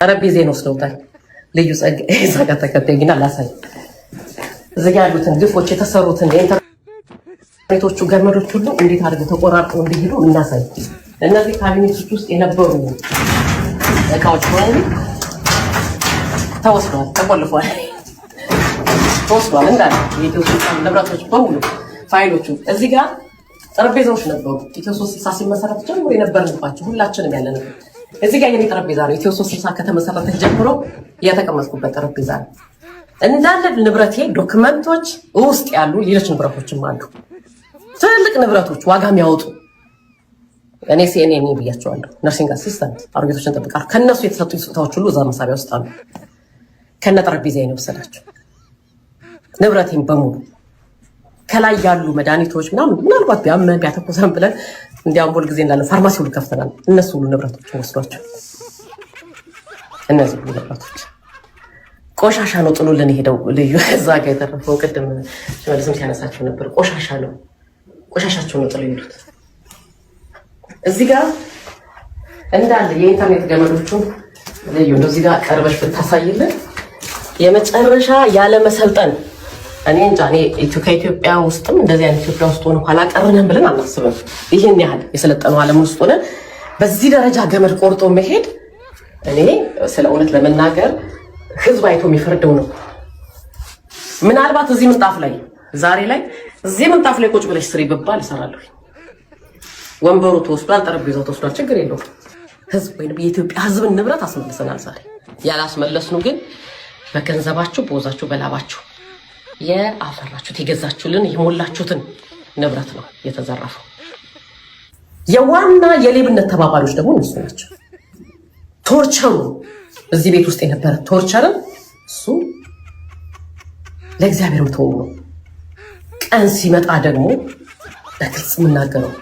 ጠረጴዛዬን ወስደውታል። ልዩ ጸጋ ተከታይና ላሳይ እዚህ ጋር ያሉትን ግፎች የተሰሩትን የኢንተርኔቶቹ ገመዶች ሁሉ እንዴት አድርገው ተቆራርጠው እንዲሄዱ እናሳይ። እነዚህ ካቢኔቶች ውስጥ የነበሩ እቃዎች በሙሉ ተወስዷል፣ ተቆልፏል፣ ተወስዷል። እንዳለ የኢትዮ ሶስት ንብረቶች በሙሉ ፋይሎቹ እዚህ ጋር ጠረጴዛዎች ነበሩ። ኢትዮ 360 ሲመሰረት ጀምሮ የነበርንባቸው ሁላችንም ያለንበት እዚህ ጋር የኔ ጠረጴዛ ነው። ኢትዮ 360 ከተመሰረተ ጀምሮ የተቀመጥኩበት ጠረጴዛ ነው። እንዳለ ንብረቴ ዶክመንቶች ውስጥ ያሉ ሌሎች ንብረቶችም አሉ። ትልልቅ ንብረቶች ዋጋ የሚያወጡ እኔ ሲኤንኤን ብያቸዋለሁ። ነርሲንግ አሲስታንት አሮጌቶችን ጠብቃለሁ። ከነሱ የተሰጡ ስጦታዎች ሁሉ እዛ መሳቢያ ውስጥ አሉ። ከነ ጠረጴዛዬ ነው የወሰዳቸው ንብረቴን በሙሉ ከላይ ያሉ መድኃኒቶች ምናምን ምናልባት ቢያመን ቢያተኮሰን ብለን እንዲያውም ሁል ጊዜ እንዳለ ፋርማሲ ሁሉ ከፍተናል። እነሱ ሁሉ ንብረቶች ወስዷቸው እነዚህ ሁሉ ንብረቶች ቆሻሻ ነው ጥሎልን ሄደው። ልዩ እዛ ጋር የተረፈው ቅድም ሽመልስም ሲያነሳቸው ነበር። ቆሻሻቸው ነው ጥሎ ይሉት። እዚህ ጋር እንዳለ የኢንተርኔት ገመዶቹ ልዩ እንደዚህ ጋር ቀርበሽ ብታሳይልን የመጨረሻ ያለ መሰልጠን እኔ እንጃ። እኔ ከኢትዮጵያ ውስጥም እንደዚህ አይነት ኢትዮጵያ ውስጥ ሆነ ኋላ ቀርነን ብለን አናስብም። ይህን ያህል የሰለጠነው ዓለም ውስጥ ሆነ በዚህ ደረጃ ገመድ ቆርጦ መሄድ እኔ ስለ እውነት ለመናገር ህዝብ አይቶ የሚፈርደው ነው። ምናልባት እዚህ ምንጣፍ ላይ ዛሬ ላይ እዚህ ምንጣፍ ላይ ቁጭ ብለሽ ስሪ ብባል እሰራለሁ። ወንበሩ ተወስዷል፣ ጠረጴዛው ተወስዷል፣ ችግር የለውም። ህዝብ ወይም የኢትዮጵያ ህዝብን ንብረት አስመልሰናል። ዛሬ ያላስመለስኑ ግን በገንዘባችሁ፣ በወዛችሁ፣ በላባችሁ የአፈራችሁት የገዛችሁልን የሞላችሁትን ንብረት ነው የተዘረፈው። የዋና የሌብነት ተባባሪዎች ደግሞ እነሱ ናቸው። ቶርቸሩ እዚህ ቤት ውስጥ የነበረ ቶርቸርን እሱ ለእግዚአብሔር ምተው ነው። ቀን ሲመጣ ደግሞ በግልጽ የምናገረው